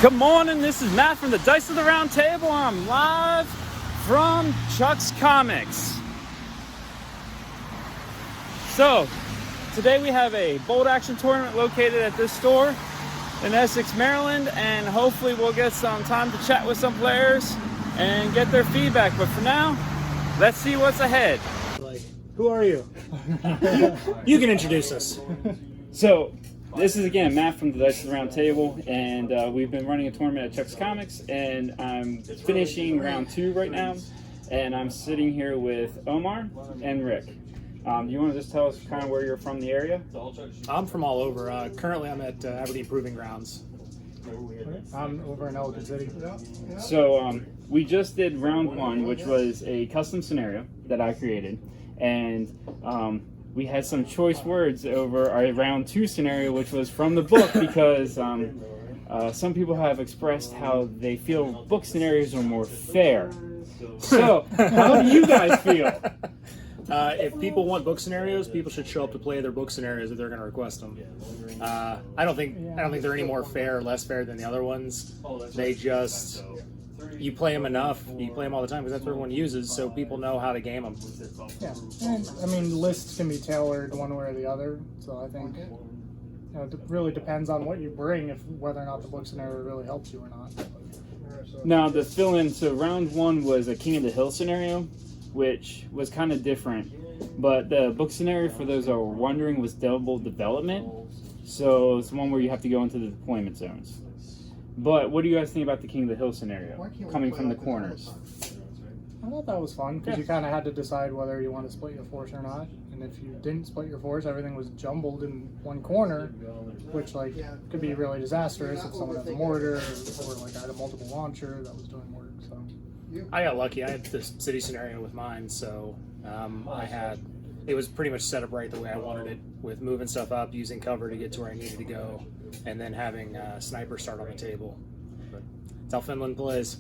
Good morning, this is Matt from the Dice of the Round Table. I'm live from Chuck's Comics. So, today we have a bolt action tournament located at this store in Essex, Maryland, and hopefully we'll get some time to chat with some players and get their feedback. But for now, let's see what's ahead. Who are you? You can introduce us. So, this is again Matt from the Dice of the Round Table, and we've been running a tournament at Chuck's Comics, and I'm finishing round 2 right now, and I'm sitting here with Omar and Rick. Do you want to just tell us kind of where you're from, the area? I'm from all over. Currently, I'm at Aberdeen Proving Grounds. I'm over in Ellicott City. So we just did round 1, which was a custom scenario that I created, and we had some choice words over our round 2 scenario, which was from the book, because some people have expressed how they feel book scenarios are more fair. So, how do you guys feel? If people want book scenarios, people should show up to play their book scenarios if they're going to request them. I don't think they're any more fair or less fair than the other ones. They just, you play them enough, you play them all the time because that's what everyone uses, so people know how to game them. Yeah, and I mean, lists can be tailored one way or the other, so I think it really depends on what you bring, if whether or not the book scenario really helps you or not. Now, to fill in, so round 1 was a King of the Hill scenario, which was kind of different, but the book scenario, for those that are wondering, was double development, so it's one where you have to go into the deployment zones. But what do you guys think about the King of the Hill scenario, coming from the corners? I thought that was fun, because you kind of had to decide whether you want to split your force or not, and if you didn't split your force, everything was jumbled in one corner, which could be really disastrous if someone had a mortar, or I had a multiple launcher that was doing work, so. I got lucky. I had this city scenario with mine, so it was pretty much set up right the way I wanted it, with moving stuff up, using cover to get to where I needed to go, and then having sniper start on the table. But that's how Finland plays.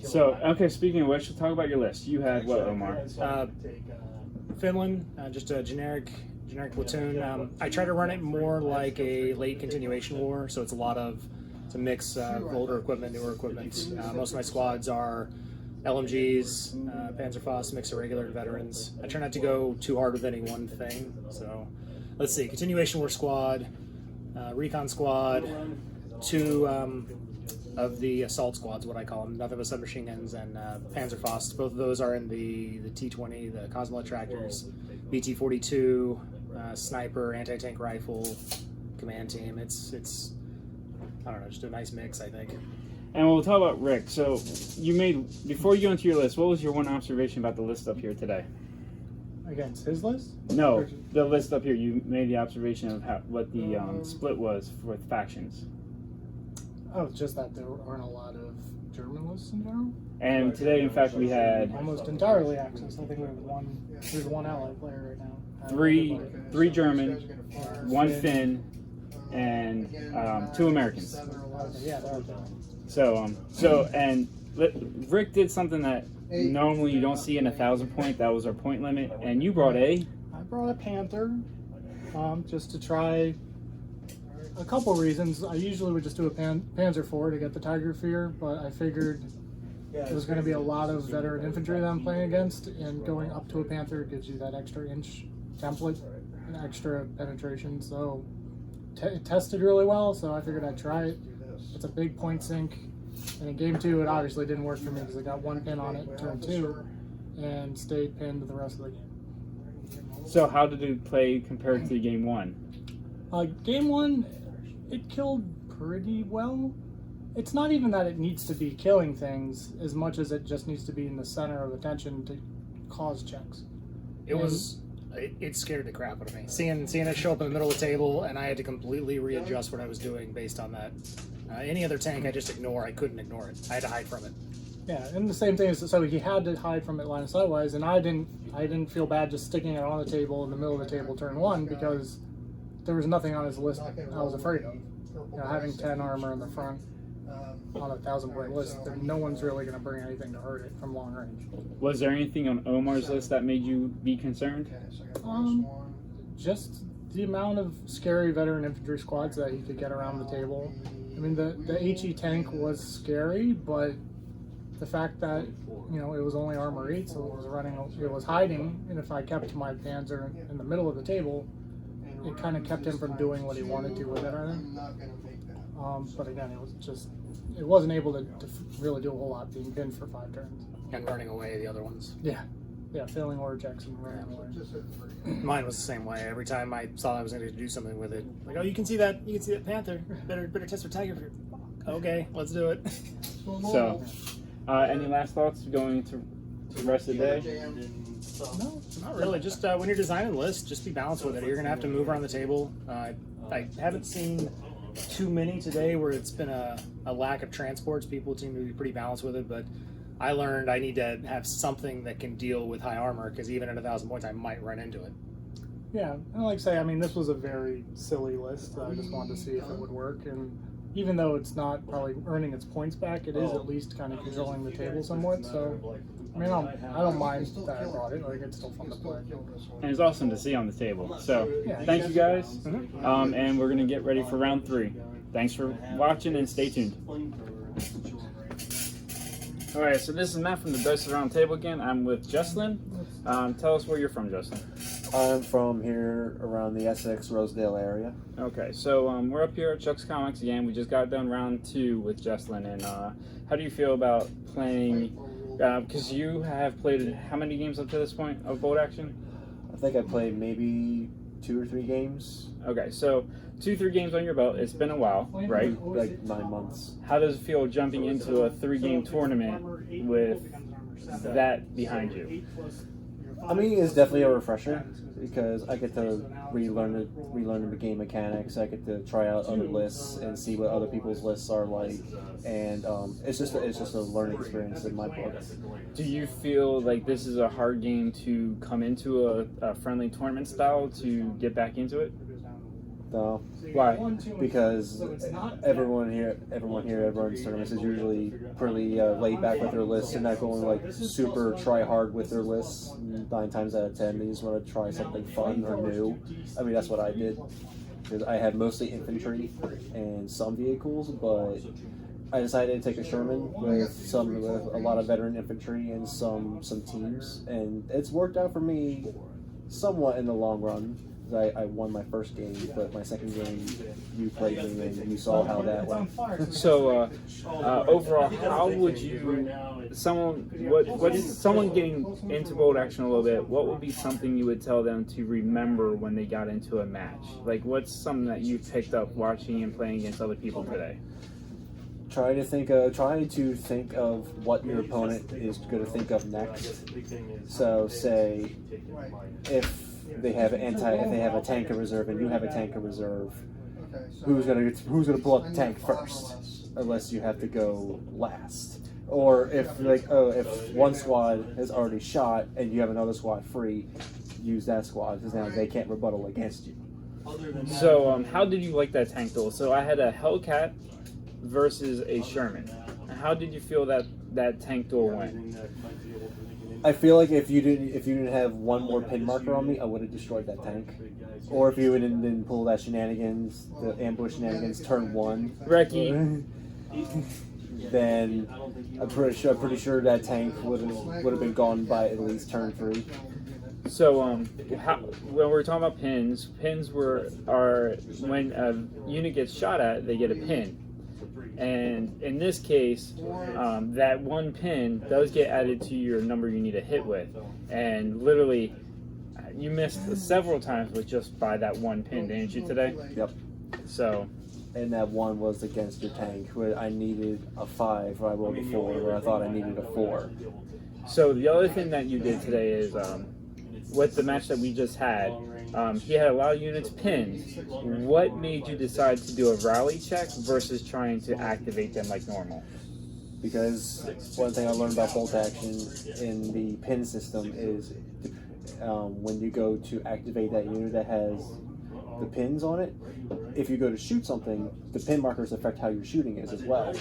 So, okay, speaking of which, talk about your list. You had what, Omar? Finland, just a generic platoon. I try to run it more like a late continuation war, so it's a mix of older equipment, newer equipment. Most of my squads are LMGs, Panzerfaust, mix of regular and veterans. I try not to go too hard with any one thing. So, let's see, continuation war squad, recon squad, 2 of the assault squads, what I call them, nothing but submachine guns, and Panzerfaust. Both of those are in the T-20, the Cosmolet tractors, BT-42, sniper, anti-tank rifle, command team. It's I don't know, just a nice mix, I think. And we'll talk about Rick. So, before you go into your list, what was your one observation about the list up here today? Against his list? No, the list up here. You made the observation of what the split was with factions. Oh, just that there aren't a lot of German lists in general. And today, in fact, we had almost entirely Axis. I think we have there's one allied player right now. Three German, 1 Finn, and 2 Americans. Yeah, that was and Rick did something that normally you don't see in 1,000 point. That was our point limit, and you brought I brought a Panther, just to try a couple reasons. I usually would just do a Panzer IV to get the Tiger Fear, but I figured there's going to be a lot of veteran infantry that I'm playing against, and going up to a Panther gives you that extra inch template and extra penetration, so it tested really well, so I figured I'd try it. It's a big point sink, and in game 2 it obviously didn't work for me because I got 1 pin on it in turn 2 and stayed pinned the rest of the game. So how did it play compared to game 1? Game 1, it killed pretty well. It's not even that it needs to be killing things as much as it just needs to be in the center of attention to cause checks. It scared the crap out of me. Seeing it show up in the middle of the table, and I had to completely readjust what I was doing based on that. Any other tank I just ignore, I couldn't ignore it. I had to hide from it. Yeah, and the same thing is, so he had to hide from it line of sight-wise, and I didn't feel bad just sticking it on the table in the middle of the table turn 1 because there was nothing on his list I was afraid of. Having 10 armor in the front on a 1,000-point list, no one's really going to bring anything to hurt it from long range. Was there anything on Omar's list that made you be concerned? Just the amount of scary veteran infantry squads that he could get around the table. I mean, the HE tank was scary, but the fact that, you know, it was only armor 8, so it was hiding, and if I kept my Panzer in the middle of the table, it kind of kept him from doing what he wanted to with everything. But again, it wasn't able to really do a whole lot being pinned for 5 turns. And running away the other ones. Yeah, failing order checks and running away. Mine was the same way. Every time I thought I was going to do something with it, like, oh, you can see that Panther. Better test for Tiger Fear. Okay, let's do it. So, any last thoughts going to the rest of the day? No, not really. Just when you're designing lists, just be balanced with it. You're going to have to move around the table. I haven't seen too many today where it's been a lack of transports. People seem to be pretty balanced with it, but I learned I need to have something that can deal with high armor, because even at 1,000 points I might run into it. Yeah, and like I say, I mean, this was a very silly list. I just wanted to see if it would work, and even though it's not probably earning its points back, it is at least kind of controlling the table somewhat. So, I mean, I don't mind that I brought it. Like, it's still fun to play. And it's awesome to see on the table. So, Yeah. thank you guys. And we're going to get ready for round 3. Thanks for watching and stay tuned. Alright, so this is Matt from the Dice Around Table again. I'm with Justin. Tell us where you're from, Justin. I'm from here around the Essex, Rosedale area. Okay, so we're up here at Chuck's Comics again. We just got done round 2 with Jesslyn, and how do you feel about playing? Because you have played how many games up to this point of Bolt Action? I think I played maybe 2 or 3 games. Okay, so 2-3 games on your belt. It's been a while, right? Like 9 months. How does it feel jumping into a 3-game tournament with that behind you? I mean, it's definitely a refresher because I get to relearn the game mechanics. I get to try out other lists and see what other people's lists are like, and it's just a learning experience in my book. Do you feel like this is a hard game to come into a friendly tournament style to get back into it? No, Why? because everyone here at everyone's tournaments is usually pretty laid back with their lists. They're not going like super try hard with their lists. 9 times out of 10, they just want to try something fun or new. I mean, that's what I did, because I had mostly infantry and some vehicles, but I decided to take a Sherman with a lot of veteran infantry and some teams, and it's worked out for me somewhat in the long run. I won my first game, but my second game, you played me and you saw how that went. So overall, how would you someone getting into Bolt Action a little bit? What would be something you would tell them to remember when they got into a match? Like, what's something that you picked up watching and playing against other people today? Try to think of what your opponent is going to think of next. So, say if they have a tank in reserve and you have a tank in reserve, who's gonna pull up the tank first? Unless you have to go last. Or if if one squad has already shot and you have another squad free, use that squad because now they can't rebuttal against you. So how did you like that tank duel? So I had a Hellcat versus a Sherman. How did you feel that tank duel went? I feel like if you didn't have one more pin marker on me, I would have destroyed that tank. Or if you didn't pull that shenanigans, the ambush shenanigans, turn 1, Reki. then I'm pretty sure that tank would have been gone by at least turn 3. So when we're talking about pins are when a unit gets shot at, they get a pin. And in this case, that one pin does get added to your number you need to hit with. And literally, you missed several times with just by that one pin, didn't you, today? Yep. So. And that one was against your tank, where I needed a 5, where I rolled a 4, where I thought I needed a 4. So the other thing that you did today is, with the match that we just had, he had a lot of units pinned. What made you decide to do a rally check versus trying to activate them like normal? Because one thing I learned about Bolt Action in the pin system is when you go to activate that unit that has the pins on it, if you go to shoot something, the pin markers affect how your shooting is as well.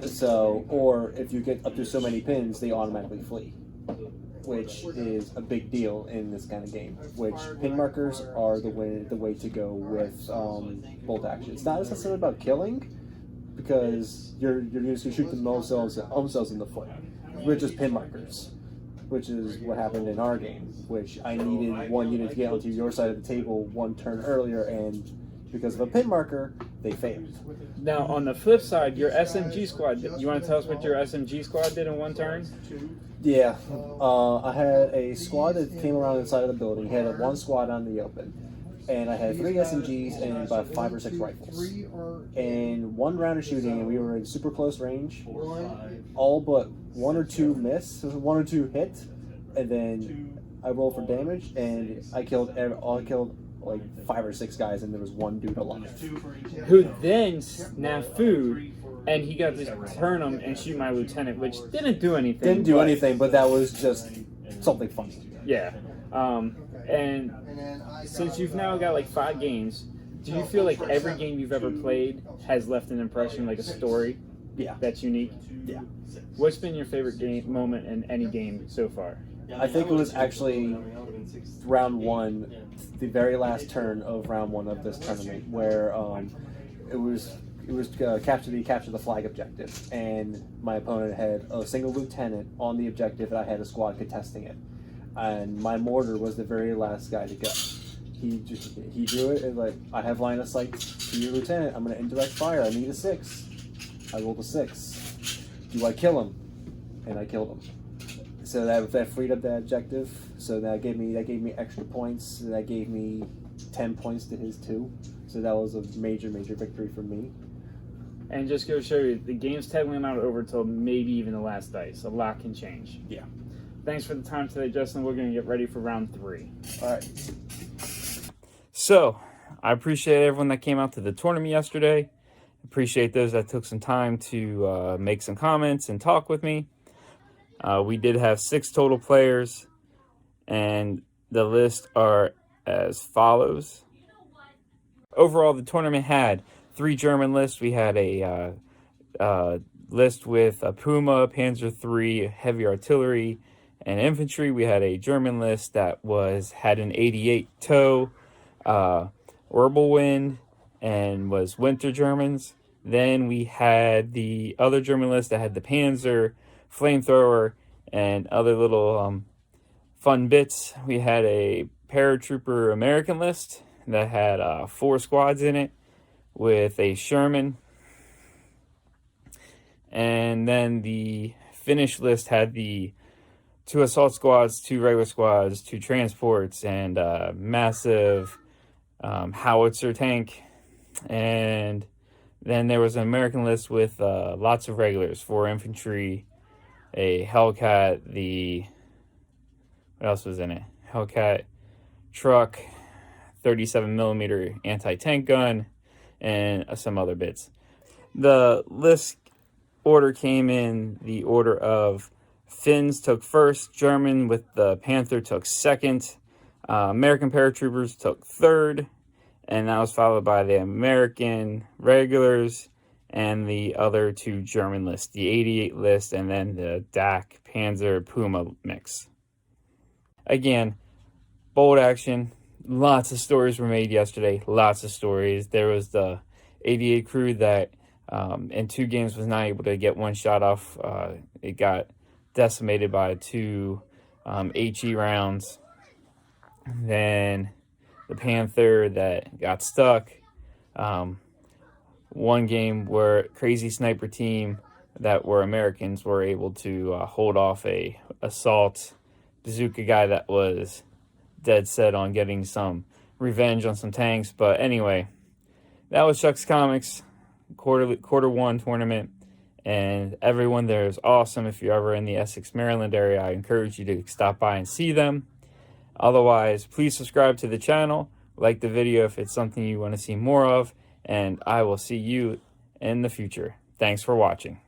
So, or if you get up to so many pins, they automatically flee. which is a big deal in this kind of game. Which pin markers are the way to go with bolt action. It's not necessarily about killing, because you're just gonna shoot themselves in the foot. We're just pin markers, which is what happened in our game. Which I needed one unit to get onto your side of the table one turn earlier, and because of a pin marker, they failed. Now, on the flip side, your SMG squad, you want to tell us what your SMG squad did in one turn? Yeah, I had a squad that came around inside of the building. He had one squad on the open, and I had 3 SMGs and about 5 or 6 rifles. And one round of shooting, and we were in super close range. All but 1 or 2 miss, 1 or 2 hit, and then I rolled for damage, and I killed like 5 or 6 guys, and there was 1 dude alive. Who then snafu'd, and he got to turn him and shoot my lieutenant, which didn't do anything. Didn't do anything, but that was just something funny. Yeah. And since you've now got like 5 games, do you feel like every game you've ever played has left an impression, like a story Yeah. that's unique? Yeah. What's been your favorite game moment in any game so far? I think it was actually round 1, the very last turn of round 1 of this tournament, where it was capture the flag objective, and my opponent had a single lieutenant on the objective, and I had a squad contesting it, and my mortar was the very last guy to go. He drew it and like, I have line of sight to your lieutenant. I'm going to indirect fire. I need a 6. I rolled a 6. Do I kill him? And I killed him. So that freed up that objective. So that gave me extra points. That gave me 10 points to his 2. So that was a major victory for me. And just go show you, the game's technically not over till maybe even the last dice. A lot can change. Yeah. Thanks for the time today, Justin. We're going to get ready for round 3. All right. So, I appreciate everyone that came out to the tournament yesterday. Appreciate those that took some time to make some comments and talk with me. We did have 6 total players, and the lists are as follows. Overall, the tournament had 3 German lists. We had a list with a Puma, Panzer III, heavy artillery, and infantry. We had a German list that had an 88 TOW, Wirbelwind, and was Winter Germans. Then we had the other German list that had the Panzer, Flamethrower, and other little fun bits. We had a Paratrooper American list that had 4 squads in it with a Sherman. And then the Finnish list had the 2 assault squads, 2 regular squads, 2 transports, and a massive howitzer tank. And then there was an American list with lots of regulars, 4 infantry, a Hellcat, what else was in it? Hellcat truck, 37mm anti-tank gun, and some other bits. The list order came in the order of Finns took first, German with the Panther took second, American paratroopers took third, and that was followed by the American regulars and the other 2 German lists, the 88 list and then the DAC Panzer Puma mix. Again, bold action. Lots of stories were made yesterday. Lots of stories. There was the 88 crew that in 2 games was not able to get 1 shot off. It got decimated by 2 HE rounds. Then the Panther that got stuck. One game where crazy sniper team that were Americans were able to hold off a assault bazooka guy that was dead set on getting some revenge on some tanks. But anyway, that was Chuck's Comics quarter 1 tournament, and everyone there is awesome. If you're ever in the Essex, Maryland area, I encourage you to stop by and see them. Otherwise, please subscribe to the channel, like the video if it's something you want to see more of, and I will see you in the future. Thanks for watching.